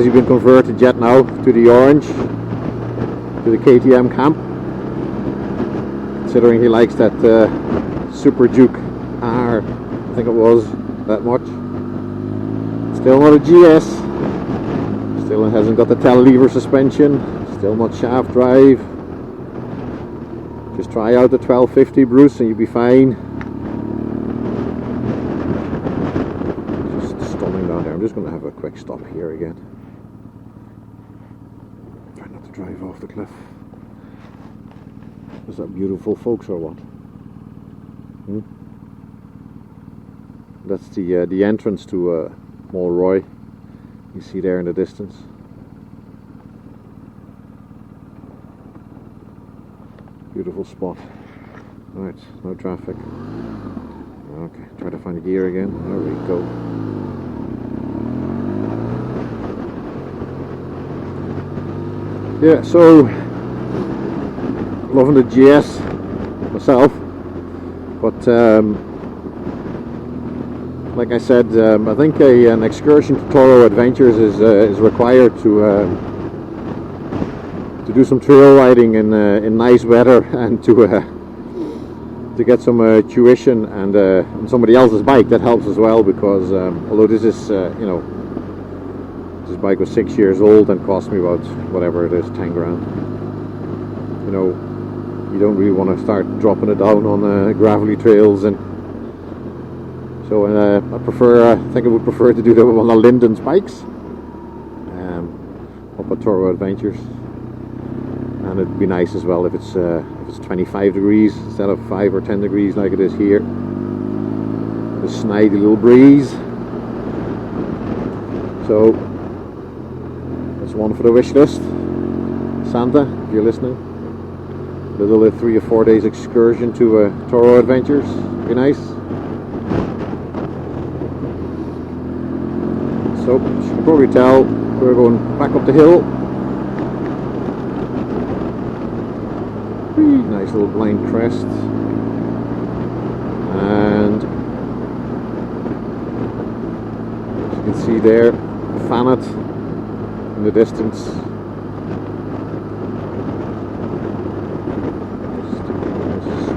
hasn't been converted yet now to the orange, to the KTM camp, considering he likes that Super Duke R, I think it was, that much. Still not a GS, still hasn't got the tail-lever suspension, still not shaft drive. Just try out the 1250, Bruce, and you'll be fine. Just stunning down there. I'm just going to have a quick stop here again. Try not to drive off the cliff. Is that beautiful, folks, or what? That's the entrance to Mulroy. You see there in the distance. Beautiful spot. Right, no traffic. Okay, try to find the gear again. There we go. Yeah, so loving the GS myself, but like I said, I think an excursion to Toro Adventures is required to do some trail riding in nice weather, and to get some tuition and on somebody else's bike. That helps as well, because although this is this bike was 6 years old and cost me about, whatever it is, 10 grand. You know, you don't really want to start dropping it down on gravelly trails, and so I think I would prefer to do that with one of Linden's bikes up at Toro Adventures. And it'd be nice as well if it's 25 degrees instead of 5 or 10 degrees like it is here. The snidey little breeze. So that's one for the wish list. Santa, if you're listening, a little 3 or 4 days excursion to Toro Adventures. Be nice. So as you can probably tell, we're going back up the hill. Nice little blind crest, and as you can see there, Thanet in the distance.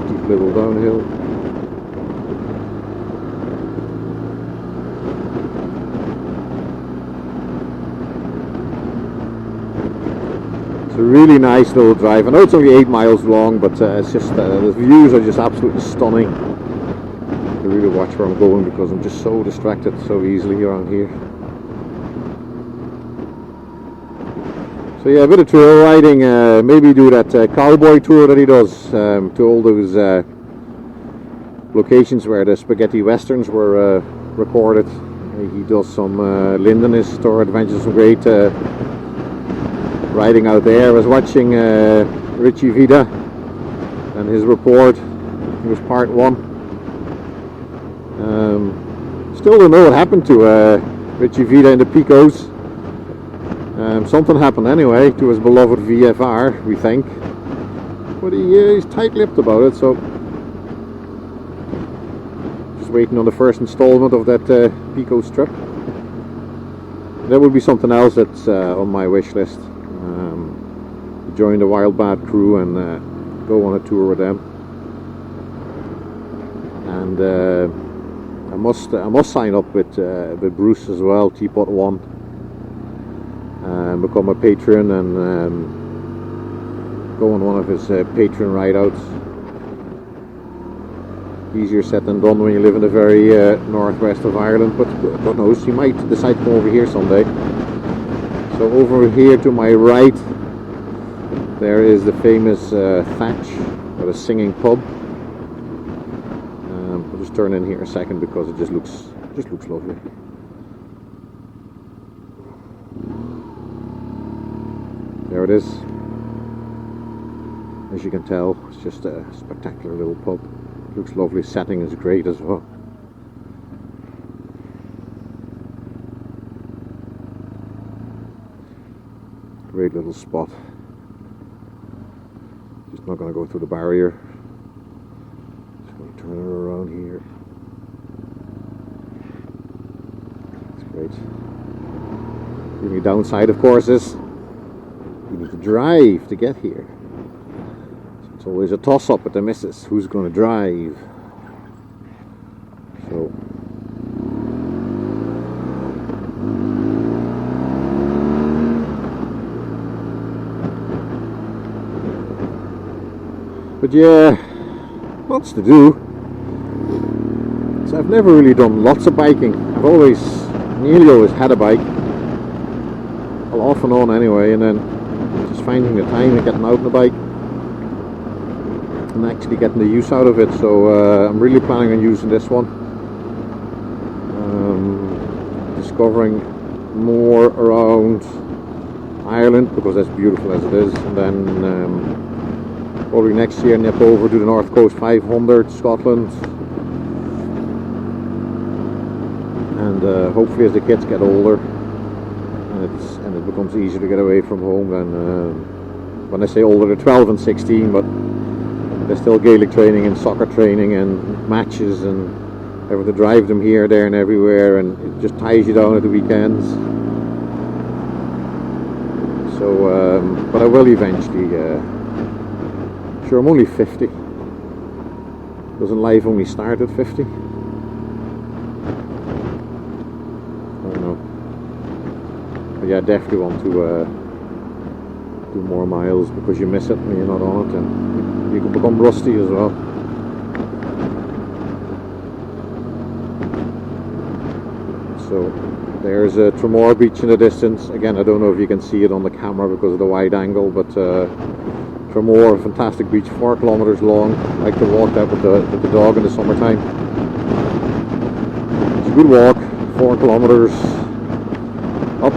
Steep little downhill. It's a really nice little drive. I know it's only 8 miles long, but it's just the views are just absolutely stunning. I really watch where I'm going, because I'm just so distracted so easily around here. So yeah, a bit of trail riding. Maybe do that cowboy tour that he does to all those locations where the spaghetti westerns were recorded. He does some Linden is Toro Adventures, some great riding out there. I was watching Richie Vida and his report. It was part 1. Still don't know what happened to Richie Vida in the Picos. Something happened anyway to his beloved VFR, we think. But he's tight-lipped about it, so just waiting on the first installment of that Picos trip. That would be something else that's on my wish list. Join the Wild Bad crew and go on a tour with them. And I must sign up with Bruce as well, Teapot One, and become a patron and go on one of his patron ride-outs. Easier said than done when you live in the very northwest of Ireland, but God knows, he might decide to come over here someday. So over here to my right, there is the famous Thatch, or the Singing Pub. I'll just turn in here a second because it just looks lovely. There it is. As you can tell, it's just a spectacular little pub. Looks lovely. Setting is great as well. Great little spot. Just not going to go through the barrier. Just going to turn it around here. It's great. The only downside, of course, is you need to drive to get here. So it's always a toss-up with the missus. Who's going to drive? So but yeah, lots to do. So I've never really done lots of biking. I've nearly always had a bike. Well, off and on anyway, and then just finding the time and getting out on the bike and actually getting the use out of it. So I'm really planning on using this one. Discovering more around Ireland, because that's beautiful as it is, and then probably next year nip over to the North Coast 500, Scotland, and hopefully as the kids get older and it becomes easier to get away from home, then when I say older, they're 12 and 16, but they're still Gaelic training and soccer training and matches, and having to drive them here, there and everywhere, and it just ties you down at the weekends. So but I will eventually. Sure, I'm only 50. Doesn't life only start at 50? I don't know. But yeah, I definitely want to do more miles, because you miss it when you're not on it, and you can become rusty as well. So there's Tramore Beach in the distance. Again, I don't know if you can see it on the camera because of the wide angle, but Tramore, fantastic beach, 4 kilometers long. I like to walk that with the dog in the summertime. It's a good walk, 4 kilometers up,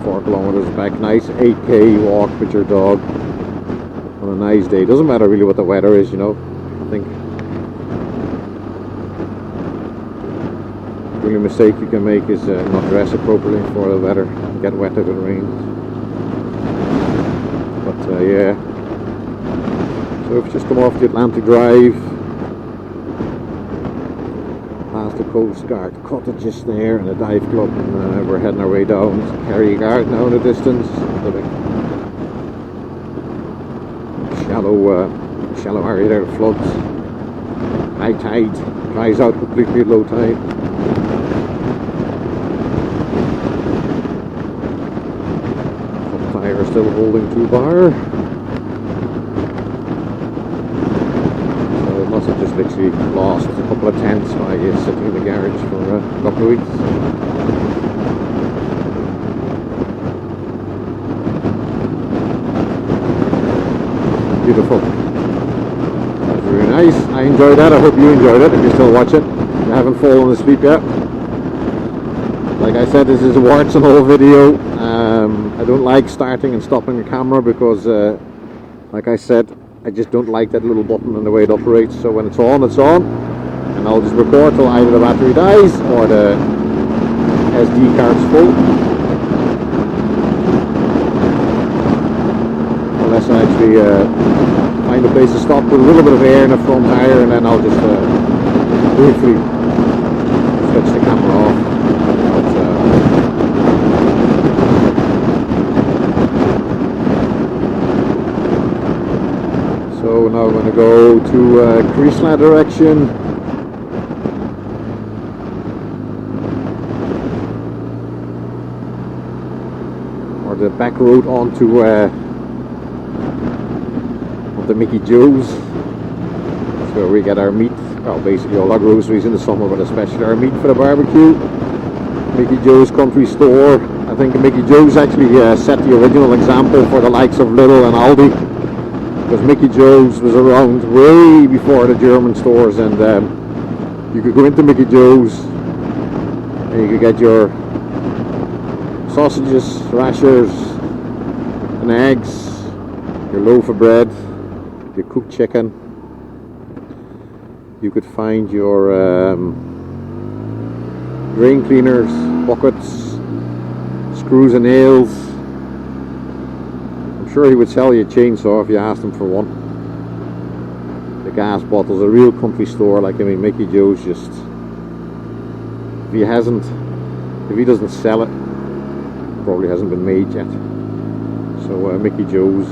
4 kilometers back. Nice 8k walk with your dog on a nice day. Doesn't matter really what the weather is, you know. I think the only mistake you can make is not dress appropriately for the weather and get wet if it rains. But yeah. So we've just come off the Atlantic Drive, past the Coast Guard cottages there and a dive club, and we're heading our way down to Kerry Guard now in the distance. The shallow area there floods. High tide dries out completely at low tide. Front tire still holding 2 bar. Must have just literally lost a couple of tents by sitting in the garage for a couple of weeks. Beautiful. That's really nice. I enjoyed that. I hope you enjoyed it if you're still watching. You haven't fallen asleep yet. Like I said, this is a warts and all video. I don't like starting and stopping the camera because, like I said, I just don't like that little button and the way it operates. So when it's on, and I'll just record till either the battery dies or the SD card's full. Unless I actually find a place to stop with a little bit of air in the front tire, and then I'll just briefly switch the camera off. So now I'm going to go to Creasla direction. Or the back road onto Mickey Joe's. That's where we get our meat. Well, basically all our groceries in the summer, but especially our meat for the barbecue. Mickey Joe's Country Store. I think Mickey Joe's actually set the original example for the likes of Lidl and Aldi. Because Mickey Joe's was around way before the German stores, and you could go into Mickey Joe's and you could get your sausages, rashers and eggs, your loaf of bread, your cooked chicken. You could find your drain cleaners, buckets, screws and nails. I'm sure he would sell you a chainsaw if you asked him for one. The gas bottles, a real country store. Like, I mean, Mickey Joe's just, if he doesn't sell it, probably hasn't been made yet. So Mickey Joe's.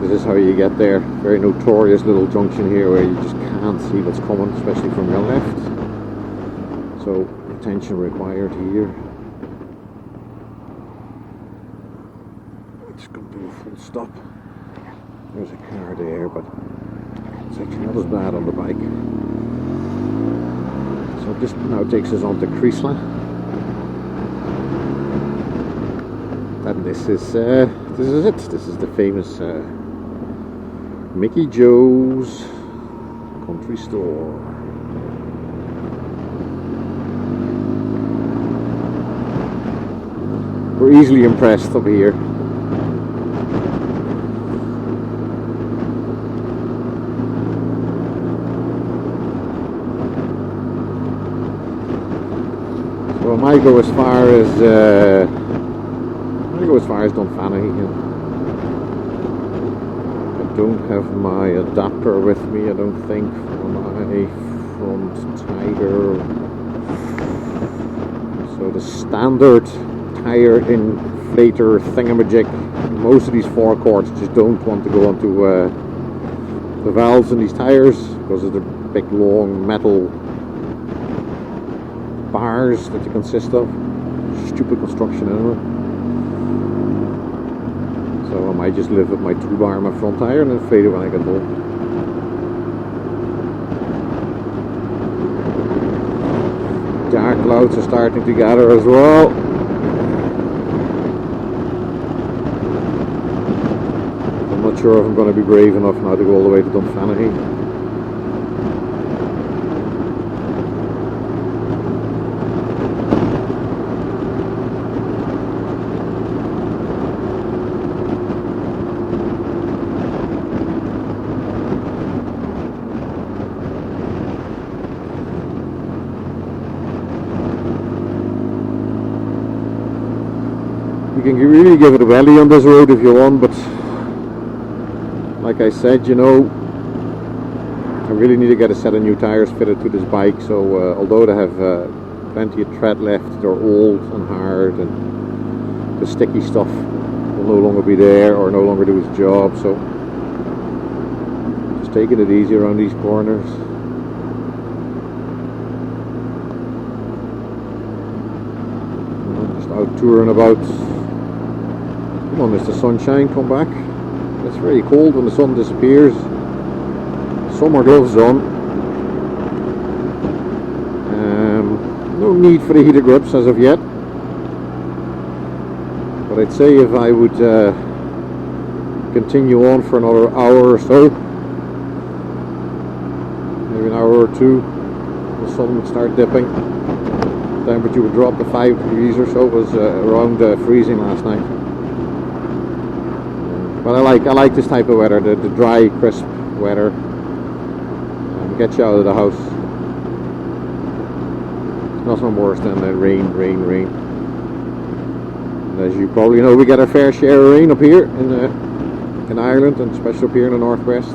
This is how you get there. Very notorious little junction here where you just can't see what's coming, especially from your left. So attention required here. Just going to do a full stop. There's a car there, but it's actually not as bad on the bike. So this now takes us on to Creasla. And this is it. This is the famous Mickey Joe's country store. We're easily impressed up here. So I might go as far as Dunfanaghy. I don't have my adapter with me, I don't think, for my front tire. So the standard tire inflator thingamajig, most of these forecourts just don't want to go onto the valves in these tires because of the big long metal bars that they consist of. Stupid construction anyway. So I might just live with my 2-bar on my front tire and then fade it when I get home. Dark clouds are starting to gather as well. I'm not sure if I'm going to be brave enough now to go all the way to Dunfanaghy. You can really give it a belly on this road if you want, but like I said, you know, I really need to get a set of new tires fitted to this bike. So although they have plenty of tread left, they're old and hard, and the sticky stuff will no longer be there or no longer do its job. So just taking it easy around these corners. Just out touring about. Come on, Mr. Sunshine, come back. It's very cold when the sun disappears. Summer gloves on. No need for the heated grips as of yet. But I'd say if I would continue on for another hour or so, maybe an hour or two, the sun would start dipping. The temperature would drop to 5 degrees or so. It was around freezing last night. But I like this type of weather, the dry, crisp weather. Gets you out of the house. Nothing worse than the rain. And as you probably know, we get our fair share of rain up here in Ireland, and especially up here in the northwest.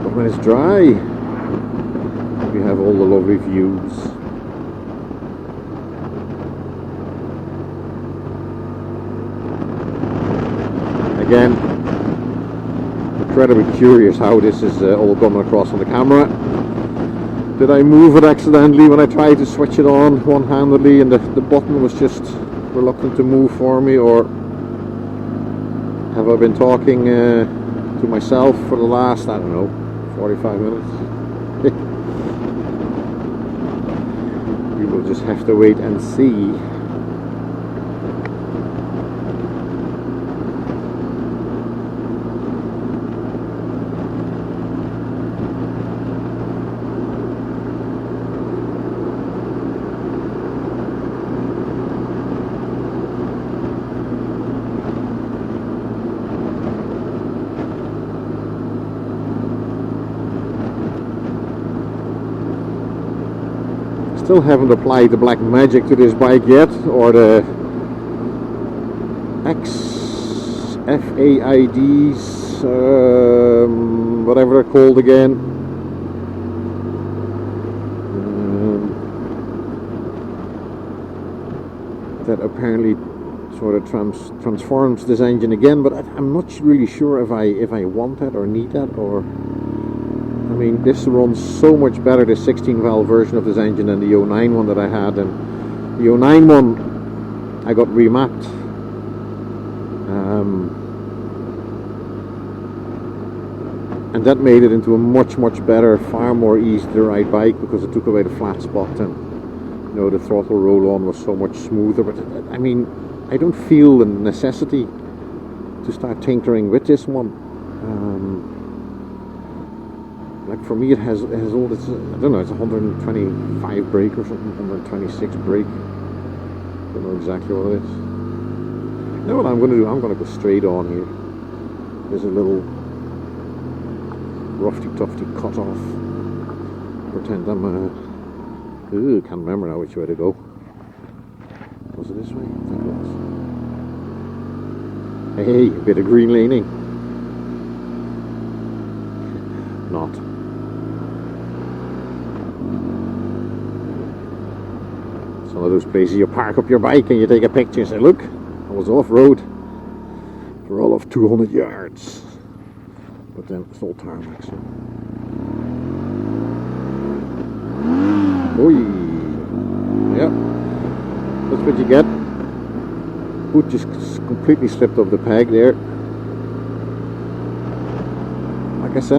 But when it's dry, we have all the lovely views. Again, incredibly curious how this is all coming across on the camera. Did I move it accidentally when I tried to switch it on one-handedly and the button was just reluctant to move for me, or have I been talking to myself for the last, I don't know, 45 minutes? We will just have to wait and see. Still haven't applied the black magic to this bike yet, or the XFAIDs, whatever they're called again. that apparently sort of transforms this engine again, but I'm not really sure if I want that or need that, or I mean, this runs so much better, the 16 valve version of this engine, than the 09 one that I had. And the 09 one I got remapped, and that made it into a much better, far more easy to ride bike, because it took away the flat spot, and you know, the throttle roll on was so much smoother. But I mean, I don't feel the necessity to start tinkering with this one. Like for me, it has all this, I don't know, it's 125 brake or something, 126 brake. Don't know exactly what it is. You know what I'm going to do? I'm going to go straight on here. There's a little roughy tufty cut off. Pretend I'm can't remember now which way to go. Was it this way? I think it was. Hey, a bit of green laning. Not. It's one of those places you park up your bike and you take a picture and say, look, I was off-road for all of 200 yards. But then it's all tarmac, so. Oi. Yeah, that's what you get. Boot just completely slipped off the peg there.